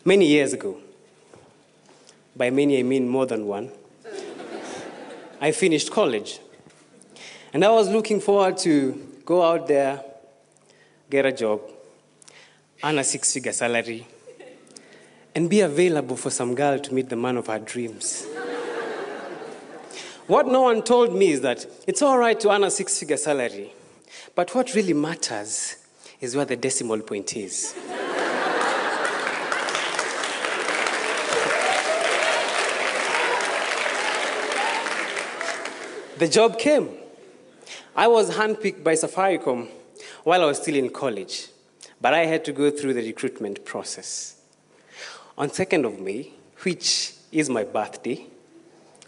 Many years ago, by many I mean more than one, I finished college. And I was looking forward to go out there, get a job, earn a 6-figure salary, and be available for some girl to meet the man of her dreams. What no one told me is that it's all right to earn a 6-figure salary, but what really matters is where the decimal point is. The job came. I was handpicked by Safaricom while I was still in college, but I had to go through the recruitment process. On 2nd of May, which is my birthday,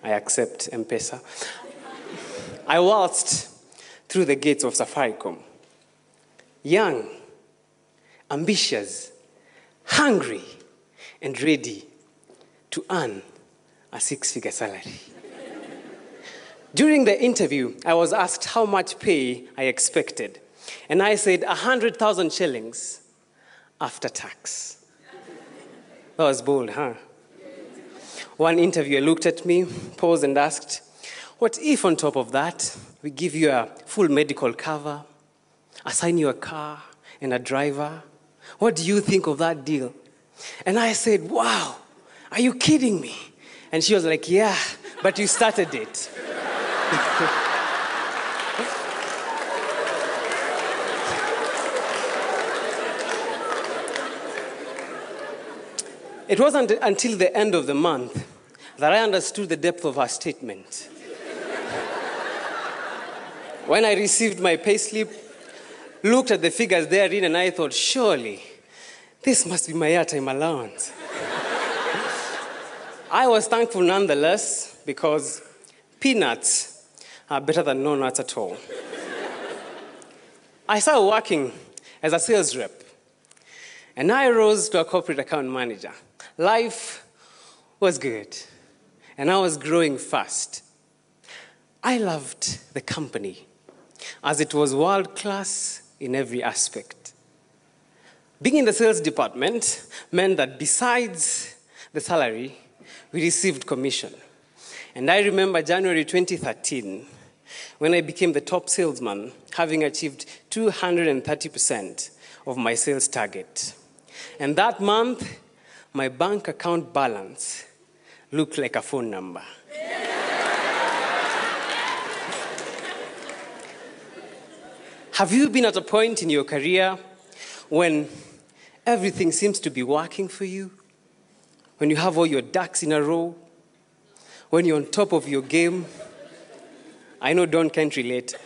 I accept M-Pesa, I waltzed through the gates of Safaricom. Young, ambitious, hungry, and ready to earn a 6-figure salary. During the interview, I was asked how much pay I expected, and I said 100,000 shillings after tax. That was bold, huh? One interviewer looked at me, paused, and asked, "What if on top of that, we give you a full medical cover, assign you a car and a driver? What do you think of that deal?" And I said, "Wow, are you kidding me?" And she was like, "Yeah, but you started it." It wasn't until the end of the month that I understood the depth of her statement. When I received my payslip, looked at the figures therein, and I thought, surely, this must be my airtime allowance. I was thankful nonetheless, because peanuts are better than no nuts at all. I started working as a sales rep, and I rose to a corporate account manager. Life was good, and I was growing fast. I loved the company, as it was world-class in every aspect. Being in the sales department meant that besides the salary, we received commission. And I remember January 2013, when I became the top salesman, having achieved 230% of my sales target. And that month, my bank account balance looked like a phone number. Have you been at a point in your career when everything seems to be working for you? When you have all your ducks in a row? When you're on top of your game? I know Don can't relate.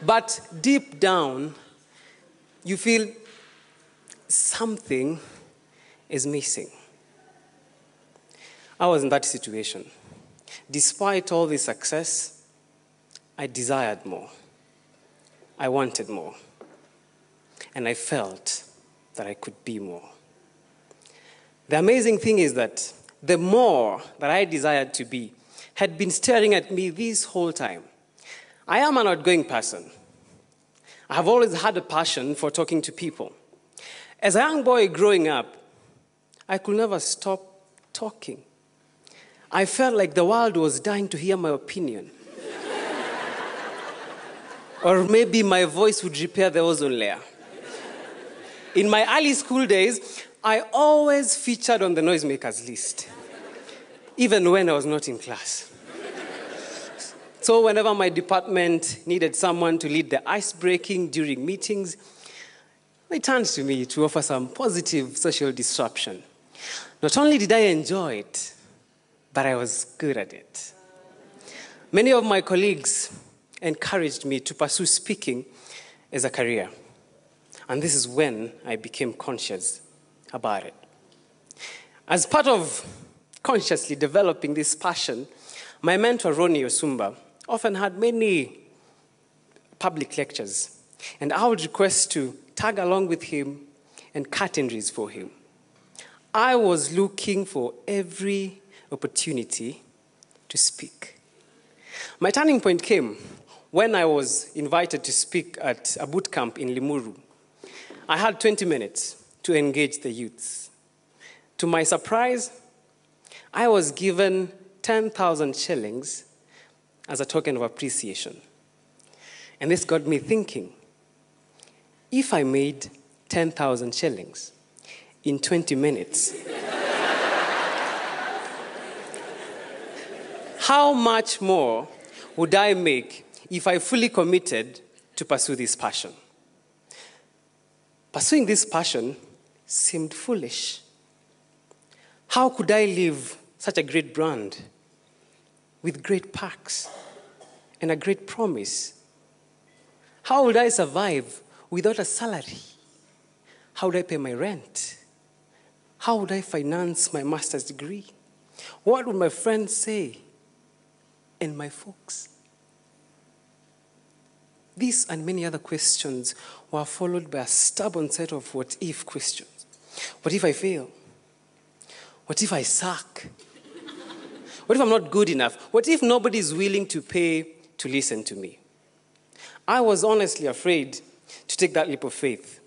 But deep down, you feel something is missing. I was in that situation. Despite all this success, I desired more. I wanted more. And I felt that I could be more. The amazing thing is that the more that I desired to be had been staring at me this whole time. I am an outgoing person. I have always had a passion for talking to people. As a young boy growing up, I could never stop talking. I felt like the world was dying to hear my opinion. Or maybe my voice would repair the ozone layer. In my early school days, I always featured on the noisemakers list, even when I was not in class. So whenever my department needed someone to lead the ice-breaking during meetings, they turned to me to offer some positive social disruption. Not only did I enjoy it, but I was good at it. Many of my colleagues encouraged me to pursue speaking as a career. And this is when I became conscious about it. As part of consciously developing this passion, my mentor, Ronnie Osumba, often had many public lectures. And I would request to tag along with him and catenaries for him. I was looking for every opportunity to speak. My turning point came when I was invited to speak at a boot camp in Limuru. I had 20 minutes to engage the youths. To my surprise, I was given 10,000 shillings as a token of appreciation. And this got me thinking, if I made 10,000 shillings in 20 minutes, how much more would I make if I fully committed to pursue this passion? Pursuing this passion seemed foolish. How could I leave such a great brand with great perks and a great promise? How would I survive without a salary? How would I pay my rent? How would I finance my master's degree? What would my friends say? And my folks? These and many other questions were followed by a stubborn set of what-if questions. What if I fail? What if I suck? What if I'm not good enough? What if nobody is willing to pay to listen to me? I was honestly afraid to take that leap of faith.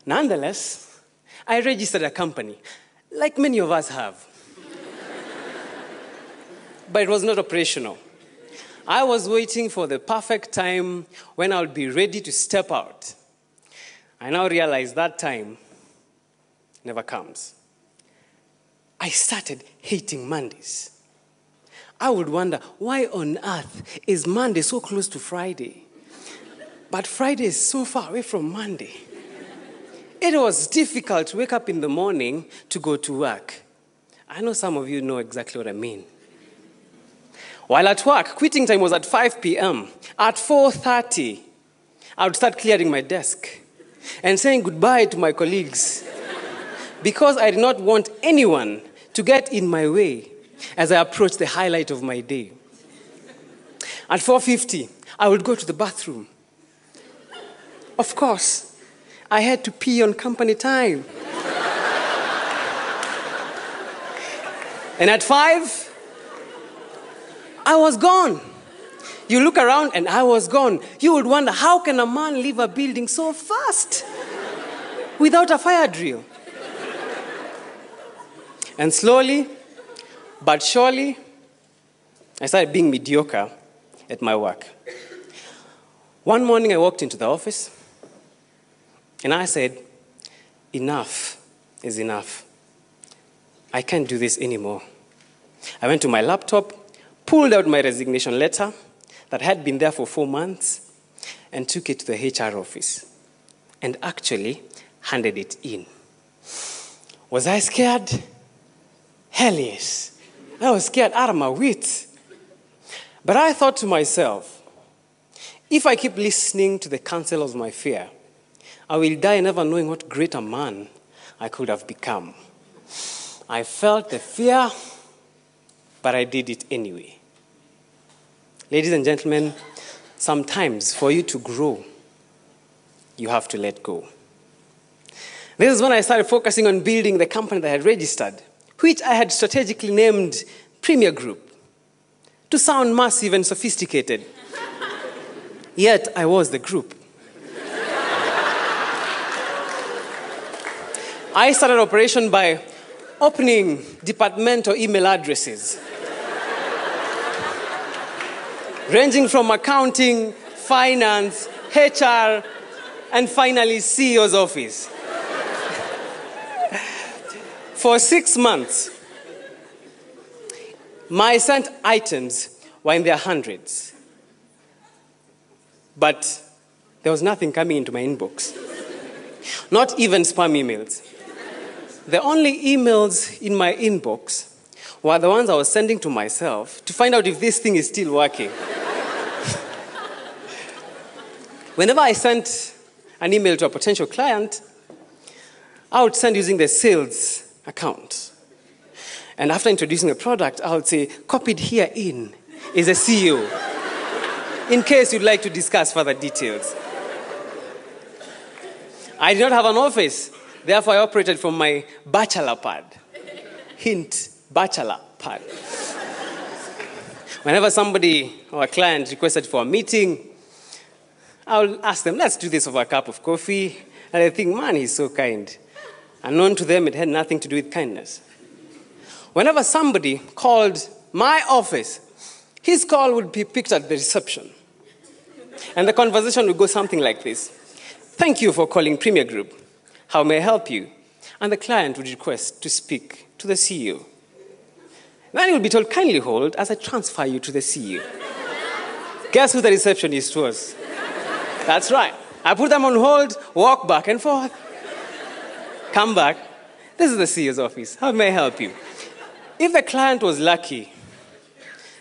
Nonetheless, I registered a company, like many of us have. But it was not operational. I was waiting for the perfect time when I would be ready to step out. I now realize that time never comes. I started hating Mondays. I would wonder, why on earth is Monday so close to Friday? But Friday is so far away from Monday. It was difficult to wake up in the morning to go to work. I know some of you know exactly what I mean. While at work, quitting time was at 5 p.m. At 4:30, I would start clearing my desk and saying goodbye to my colleagues because I did not want anyone to get in my way as I approached the highlight of my day. At 4:50, I would go to the bathroom. Of course, I had to pee on company time. And at 5, I was gone. You look around and I was gone. You would wonder, how can a man leave a building so fast without a fire drill? And slowly, but surely, I started being mediocre at my work. One morning I walked into the office and I said, enough is enough. I can't do this anymore. I went to my laptop, pulled out my resignation letter that had been there for 4 months, and took it to the HR office, and actually handed it in. Was I scared? Hell yes. I was scared out of my wits. But I thought to myself, if I keep listening to the counsel of my fear, I will die never knowing what great a man I could have become. I felt the fear, but I did it anyway. Ladies and gentlemen, sometimes for you to grow, you have to let go. This is when I started focusing on building the company that I had registered, which I had strategically named Premier Group, to sound massive and sophisticated. Yet I was the group. I started operation by opening departmental email addresses, ranging from accounting, finance, HR, and finally CEO's office. For 6 months, my sent items were in their hundreds. But there was nothing coming into my inbox. Not even spam emails. The only emails in my inbox were the ones I was sending to myself to find out if this thing is still working. Whenever I sent an email to a potential client, I would send using the sales account. And after introducing a product, I would say, copied here in is a CEO, in case you'd like to discuss further details. I did not have an office. Therefore, I operated from my Bachelor pad. Hint, Bachelor pad. Whenever somebody or a client requested for a meeting, I will ask them, let's do this over a cup of coffee And I think, man, he's so kind. Unknown to them, it had nothing to do with kindness. Whenever somebody called my office, his call would be picked at the reception. And the conversation would go something like this. Thank you for calling Premier Group. How may I help you? And the client would request to speak to the CEO. Then he would be told, kindly hold as I transfer you to the CEO. Guess who the receptionist was? That's right. I put them on hold, walk back and forth. Come back. This is the CEO's office. How may I help you? If the client was lucky,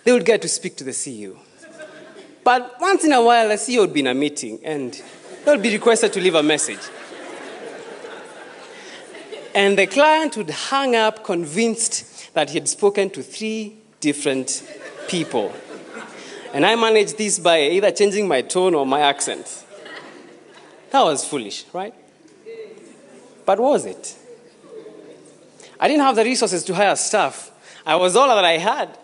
they would get to speak to the CEO. But once in a while, the CEO would be in a meeting and they would be requested to leave a message. And the client would hang up convinced that he had spoken to 3 different people. And I managed this by either changing my tone or my accent. That was foolish, right? But was it? I didn't have the resources to hire staff. I was all that I had.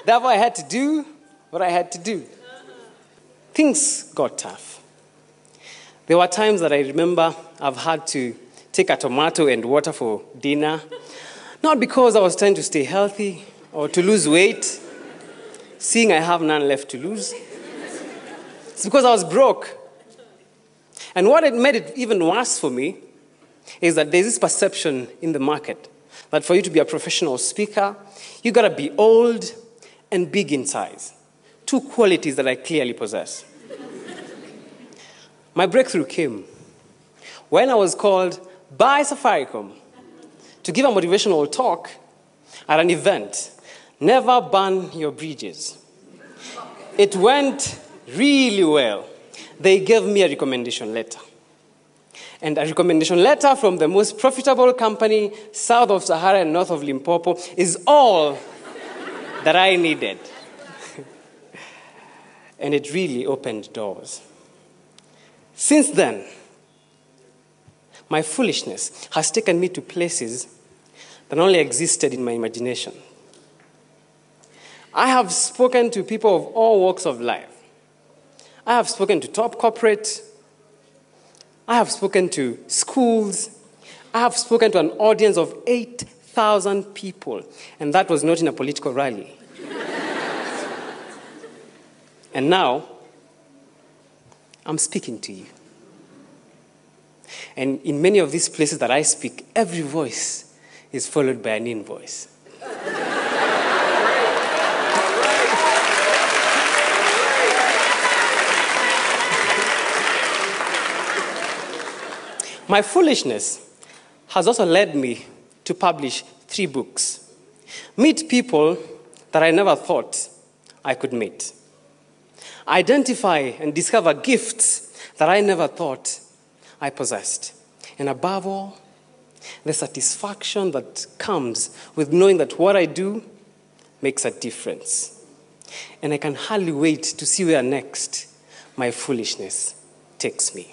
Therefore, I had to do what I had to do. Things got tough. There were times that I remember I've had to take a tomato and water for dinner, not because I was trying to stay healthy or to lose weight, seeing I have none left to lose. It's because I was broke. And what made it even worse for me is that there's this perception in the market that for you to be a professional speaker, you gotta be old and big in size. 2 qualities that I clearly possess. My breakthrough came when I was called by Safaricom to give a motivational talk at an event. Never burn your bridges. It went really well. They gave me a recommendation letter. And a recommendation letter from the most profitable company south of Sahara and north of Limpopo is all that I needed. And it really opened doors. Since then, my foolishness has taken me to places that only existed in my imagination. I have spoken to people of all walks of life. I have spoken to top corporate. I have spoken to schools. I have spoken to an audience of 8,000 people, and that was not in a political rally. And now, I'm speaking to you. And in many of these places that I speak, every voice is followed by an invoice. My foolishness has also led me to publish 3 books. Meet people that I never thought I could meet. Identify and discover gifts that I never thought I possessed. And above all, the satisfaction that comes with knowing that what I do makes a difference. And I can hardly wait to see where next my foolishness takes me.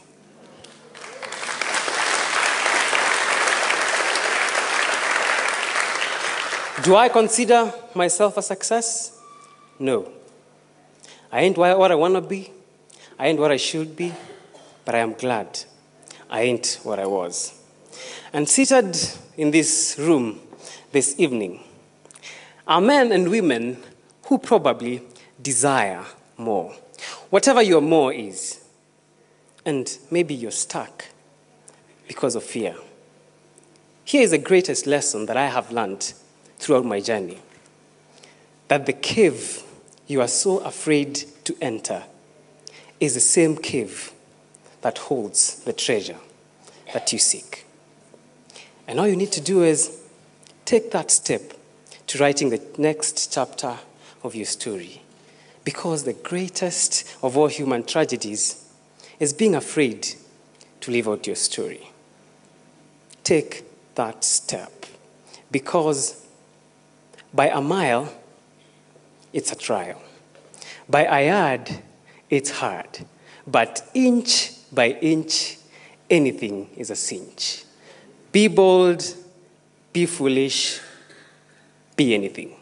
Do I consider myself a success? No. I ain't what I want to be. I ain't what I should be. But I am glad I ain't what I was. And seated in this room this evening are men and women who probably desire more. Whatever your more is. And maybe you're stuck because of fear. Here is the greatest lesson that I have learned throughout my journey. That the cave you are so afraid to enter is the same cave that holds the treasure that you seek. And all you need to do is take that step to writing the next chapter of your story. Because the greatest of all human tragedies is being afraid to live out your story. Take that step. Because by a mile, it's a trial. By a yard, it's hard. But inch by inch, anything is a cinch. Be bold, be foolish, be anything.